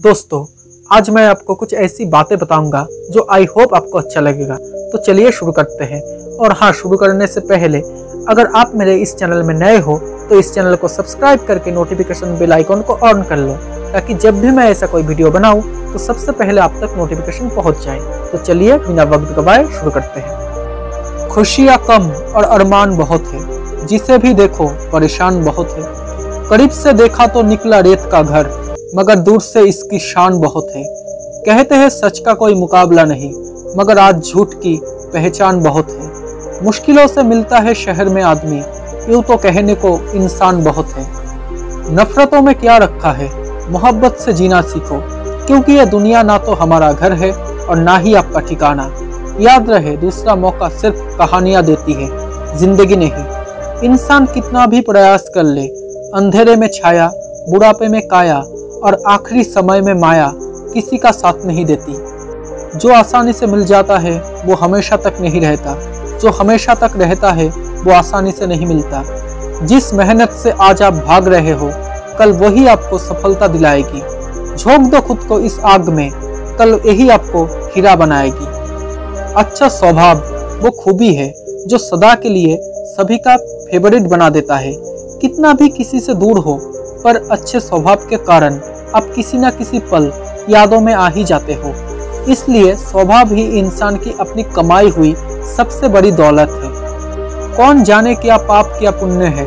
दोस्तों, आज मैं आपको कुछ ऐसी बातें बताऊंगा जो आई होप आपको अच्छा लगेगा। तो चलिए शुरू करते हैं। और हाँ, शुरू करने से पहले अगर आप मेरे इस चैनल में नए हो तो इस चैनल को सब्सक्राइब करके नोटिफिकेशन बेल आइकन को ऑन कर लो, ताकि जब भी मैं ऐसा कोई वीडियो बनाऊं तो सबसे पहले आप तक नोटिफिकेशन पहुंच जाए। तो चलिए बिना वक्त गवाए शुरू करते हैं। खुशियाँ कम और अरमान बहुत है, जिसे भी देखो परेशान बहुत है। करीब से देखा तो निकला रेत का घर, मगर दूर से इसकी शान बहुत है। कहते हैं सच का कोई मुकाबला नहीं, मगर आज झूठ की पहचान बहुत है। मुश्किलों से मिलता है शहर में आदमी, यूं तो कहने को इंसान बहुत है। नफरतों में क्या रखा है, मोहब्बत से जीना सीखो, क्योंकि ये दुनिया ना तो हमारा घर है और ना ही आपका ठिकाना। याद रहे, दूसरा मौका सिर्फ कहानियां देती है, जिंदगी नहीं। इंसान कितना भी प्रयास कर ले, अंधेरे में छाया, बुढ़ापे में काया और आखिरी समय में माया किसी का साथ नहीं देती। जो आसानी से मिल जाता है वो हमेशा तक नहीं रहता, जो हमेशा तक रहता है वो आसानी से नहीं मिलता। जिस मेहनत से आज आप भाग रहे हो, कल वही आपको सफलता दिलाएगी। झोंक दो खुद को इस आग में, कल यही आपको हीरा बनाएगी। अच्छा स्वभाव वो खूबी है जो सदा के लिए सभी का फेवरेट बना देता है। कितना भी किसी से दूर हो, पर अच्छे स्वभाव के कारण आप किसी न किसी पल यादों में आ ही जाते हो। इसलिए स्वभाव ही इंसान की अपनी कमाई हुई सबसे बड़ी दौलत है। कौन जाने क्या पाप क्या पुण्य है,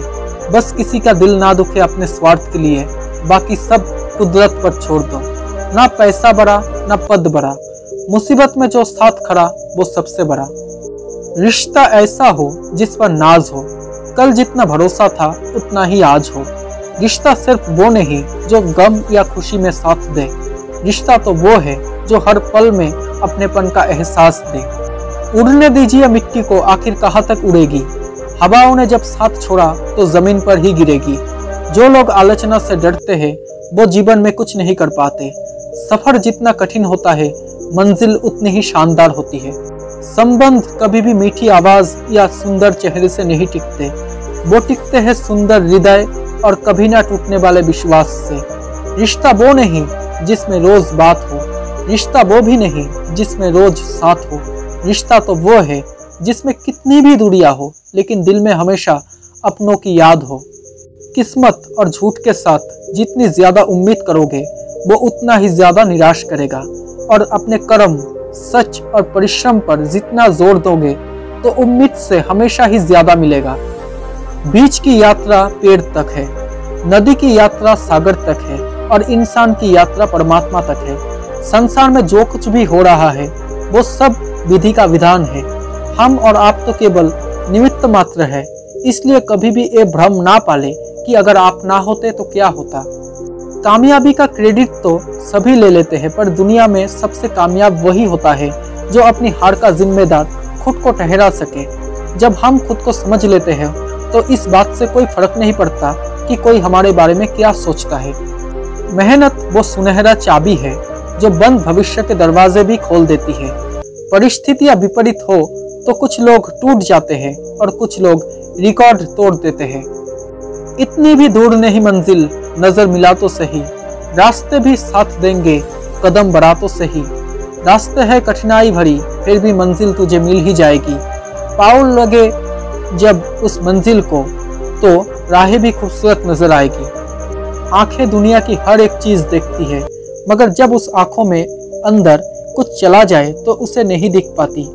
बस किसी का दिल ना दुखे अपने स्वार्थ के लिए। बाकी सब कुदरत पर छोड़ दो। ना पैसा बड़ा ना पद बड़ा, मुसीबत में जो साथ खड़ा वो सबसे बड़ा। रिश्ता ऐसा हो जिस पर नाज हो, कल जितना भरोसा था उतना ही आज हो। रिश्ता सिर्फ वो नहीं जो गम या खुशी में साथ दे, रिश्ता तो वो है जो हर पल में अपनेपन का एहसास दे। उड़ने दीजिए मिट्टी को, आखिर कहाँ तक उड़ेगी। हवाओं ने जब साथ छोड़ा तो जमीन पर ही गिरेगी। जो लोग आलोचना से डरते हैं वो जीवन में कुछ नहीं कर पाते। सफर जितना कठिन होता है, मंजिल उतनी ही शानदार होती है। संबंध कभी भी मीठी आवाज या सुंदर चेहरे से नहीं टिकते, वो टिकते हैं सुंदर हृदय और कभी ना टूटने वाले विश्वास से। रिश्ता वो नहीं जिसमें रोज बात हो, रिश्ता वो भी नहीं जिसमें रोज साथ हो। रिश्ता तो वो है जिसमें कितनी भी दूरियां हो, लेकिन दिल में हमेशा अपनों की याद हो। किस्मत और झूठ के साथ जितनी ज्यादा उम्मीद करोगे वो उतना ही ज्यादा निराश करेगा। और अपने कर्म, सच और परिश्रम पर जितना जोर दोगे तो उम्मीद से हमेशा ही ज्यादा मिलेगा। बीच की यात्रा पेड़ तक है, नदी की यात्रा सागर तक है और इंसान की यात्रा परमात्मा तक है। संसार में जो कुछ भी हो रहा है वो सब विधि का विधान है। हम और आप तो केवल निमित्त मात्र है। इसलिए कभी भी ये भ्रम ना पाले कि अगर आप ना होते तो क्या होता। कामयाबी का क्रेडिट तो सभी ले लेते हैं, पर दुनिया में सबसे कामयाब वही होता है जो अपनी हार का जिम्मेदार खुद को ठहरा सके। जब हम खुद को समझ लेते हैं तो इस बात से कोई फर्क नहीं पड़ता कि कोई हमारे बारे में क्या सोचता है। मेहनत वो सुनहरा चाबी है जो बंद भविष्य के दरवाजे भी खोल देती है। परिस्थितियां विपरीत हो तो कुछ लोग टूट जाते हैं और कुछ लोग रिकॉर्ड तोड़ देते हैं। इतनी भी दूर नहीं मंजिल, नजर मिला तो सही। रास्ते भी साथ देंगे, कदम बढ़ा तो सही। रास्ते है कठिनाई भरी, फिर भी मंजिल तुझे मिल ही जाएगी। पाँव लगे जब उस मंजिल को तो राहें भी खूबसूरत नजर आएगी। आंखें दुनिया की हर एक चीज देखती है, मगर जब उस आंखों में अंदर कुछ चला जाए तो उसे नहीं दिख पाती।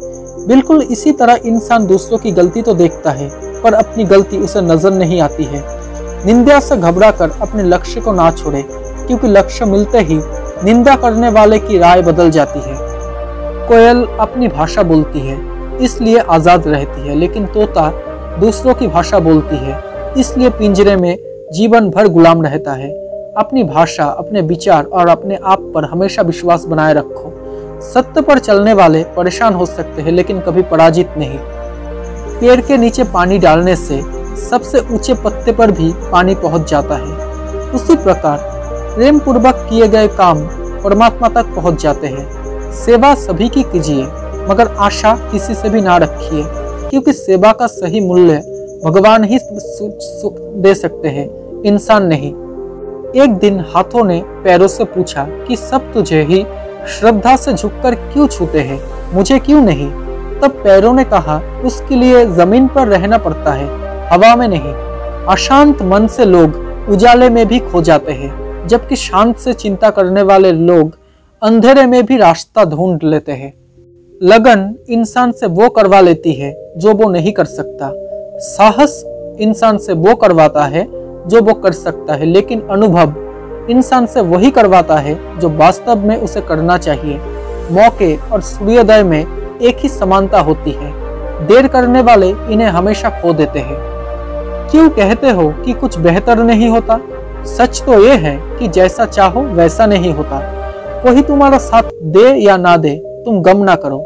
बिल्कुल इसी तरह इंसान दूसरों की गलती तो देखता है, पर अपनी गलती उसे नजर नहीं आती है। निंदा से घबराकर अपने लक्ष्य को ना छोड़े, क्योंकि लक्ष्य मिलते ही निंदा करने वाले की राय बदल जाती है। कोयल अपनी भाषा बोलती है इसलिए आजाद रहती है, लेकिन तोता दूसरों की भाषा बोलती है इसलिए पिंजरे में जीवन भर गुलाम रहता है। अपनी भाषा, अपने विचार और अपने आप पर हमेशा विश्वास बनाए रखो। सत्य पर चलने वाले परेशान हो सकते हैं, लेकिन कभी पराजित नहीं। पेड़ के नीचे पानी डालने से सबसे ऊंचे पत्ते पर भी पानी पहुंच जाता है। उसी प्रकार प्रेम पूर्वक किए गए काम परमात्मा तक पहुंच जाते हैं। सेवा सभी की कीजिए, मगर आशा किसी से भी ना रखिए, क्योंकि सेवा का सही मूल्य भगवान ही दे सकते हैं, इंसान नहीं। एक दिन हाथों ने पैरों से पूछा कि सब तुझे ही श्रद्धा से झुककर क्यों छूते हैं, मुझे क्यों नहीं। तब पैरों ने कहा, उसके लिए जमीन पर रहना पड़ता है, हवा में नहीं। अशांत मन से लोग उजाले में भी खो जाते हैं, जबकि शांत से चिंता करने वाले लोग अंधेरे में भी रास्ता ढूंढ लेते हैं। लगन इंसान से वो करवा लेती है जो वो नहीं कर सकता। साहस इंसान से वो करवाता है जो वो कर सकता है, लेकिन अनुभव इंसान से वही करवाता है जो वास्तव में उसे करना चाहिए। मौके और सूर्योदय में एक ही समानता होती है। देर करने वाले इन्हें हमेशा खो देते हैं। क्यों कहते हो कि कुछ बेहतर नहीं होता? सच तो ये है कि जैसा चाहो वैसा नहीं होता। कोई तुम्हारा साथ दे या ना दे, तुम गम ना करो।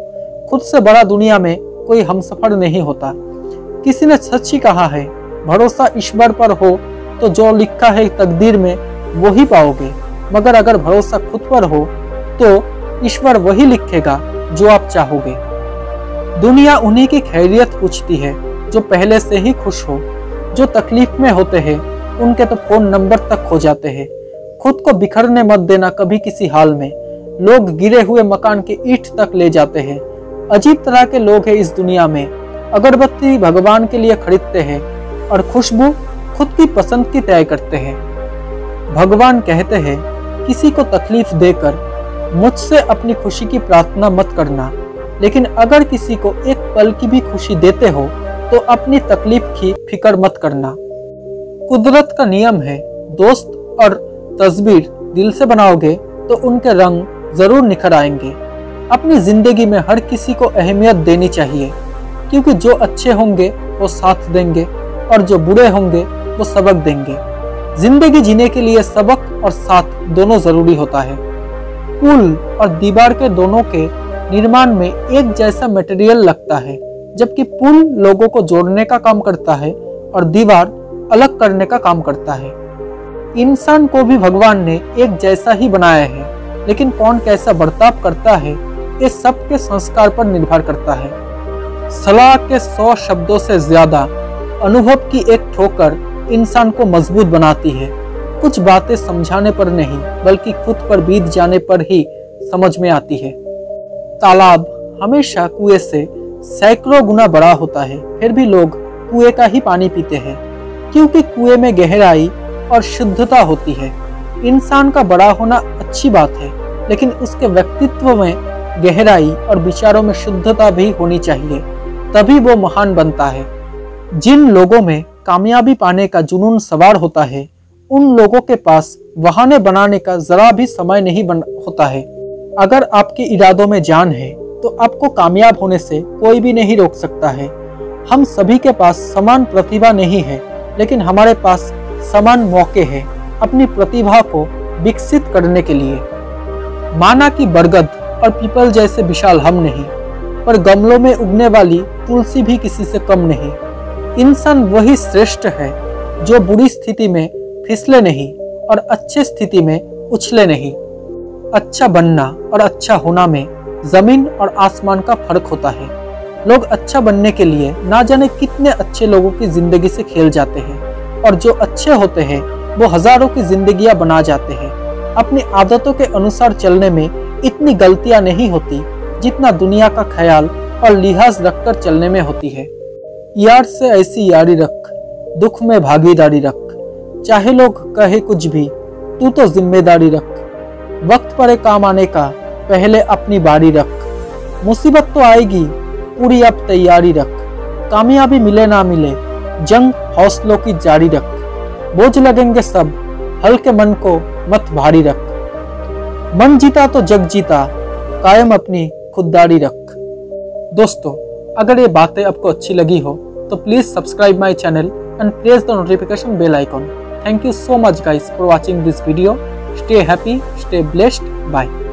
खुद से बड़ा दुनिया में कोई हमसफर नहीं होता। किसी ने सच ही कहा है, भरोसा ईश्वर पर हो तो जो लिखा है तकदीर में वो ही पाओगे, मगर अगर भरोसा खुद पर हो तो ईश्वर वही लिखेगा जो आप चाहोगे। दुनिया उन्हीं की खैरियत पूछती है जो पहले से ही खुश हो। जो तकलीफ में होते हैं उनके तो फोन नंबर तक खो जाते हैं। खुद को बिखरने मत देना कभी किसी हाल में। लोग गिरे हुए मकान के ईंट तक ले जाते हैं। अजीब तरह के लोग हैं इस दुनिया में। अगरबत्ती भगवान के लिए खरीदते हैं और खुशबू खुद की पसंद की तय करते हैं। भगवान कहते हैं, किसी को तकलीफ देकर मुझसे अपनी खुशी की प्रार्थना मत करना, लेकिन अगर किसी को एक पल की भी खुशी देते हो तो अपनी तकलीफ की फिक्र मत करना। कुदरत का नियम है, दोस्त और तस्वीर दिल से बनाओगे तो उनके रंग जरूर निखर आएंगे। अपनी जिंदगी में हर किसी को अहमियत देनी चाहिए, क्योंकि जो अच्छे होंगे वो साथ देंगे और जो बुरे होंगे वो सबक देंगे। जिंदगी जीने के लिए सबक और साथ दोनों जरूरी होता है। पुल और दीवार के दोनों के निर्माण में एक जैसा मटेरियल लगता है, जबकि पुल लोगों को जोड़ने का काम करता है और दीवार अलग करने का काम करता है। इंसान को भी भगवान ने एक जैसा ही बनाया है, लेकिन कौन कैसा बर्ताव करता है ये सबके संस्कार पर निर्भर करता है। सलाह के 100 शब्दों से ज्यादा अनुभव की एक ठोकर इंसान को मजबूत बनाती है। कुछ बातें समझाने पर नहीं बल्कि खुद पर बीत जाने पर ही समझ में आती है। तालाब हमेशा कुएं से सैकड़ों गुना बड़ा होता है, फिर भी लोग कुएं का ही पानी पीते हैं, क्योंकि कुएं में गहराई और शुद्धता होती है। इंसान का बड़ा होना अच्छी बात है, लेकिन उसके व्यक्तित्व में गहराई और विचारों में शुद्धता भी होनी चाहिए, तभी वो महान बनता है। जिन लोगों में कामयाबी पाने का जुनून सवार होता है, उन लोगों के पास बहाने बनाने का जरा भी समय नहीं होता है। अगर आपके इरादों में जान है तो आपको कामयाब होने से कोई भी नहीं रोक सकता है। हम सभी के पास समान प्रतिभा नहीं है, लेकिन हमारे पास समान मौके हैं अपनी प्रतिभा को विकसित करने के लिए। माना कि बरगद और पीपल जैसे विशाल हम नहीं, पर गमलों में उगने वाली तुलसी भी किसी से कम नहीं। इंसान वही श्रेष्ठ है जो बुरी स्थिति में फिसले नहीं और अच्छे स्थिति में उछले नहीं। अच्छा बनना और अच्छा होना में जमीन और आसमान का फर्क होता है। लोग अच्छा बनने के लिए ना जाने कितने अच्छे लोगों की जिंदगी से खेल जाते हैं, और जो अच्छे होते हैं वो हजारों की जिंदगियां बना जाते हैं। अपनी आदतों के अनुसार चलने में इतनी गलतियां नहीं होती जितना दुनिया का ख्याल और लिहाज रखकर चलने में होती है। यार से ऐसी यारी रख, दुख में भागीदारी रख, चाहे लोग कहे कुछ भी, तू तो जिम्मेदारी रख। वक्त पड़े काम आने का, पहले अपनी बारी रख। मुसीबत तो आएगी, पूरी अब तैयारी रख। कामयाबी मिले ना मिले, जंग हौसलों की जारी रख। बोझ लगेंगे सब, हल्के मन को मत भारी रख। मन जीता तो जग जीता, कायम अपनी खुददारी रख। दोस्तों, अगर ये बातें आपको अच्छी लगी हो तो please subscribe my channel and press the notification bell icon. Thank you so much guys for watching this video. Stay happy, stay blessed. Bye.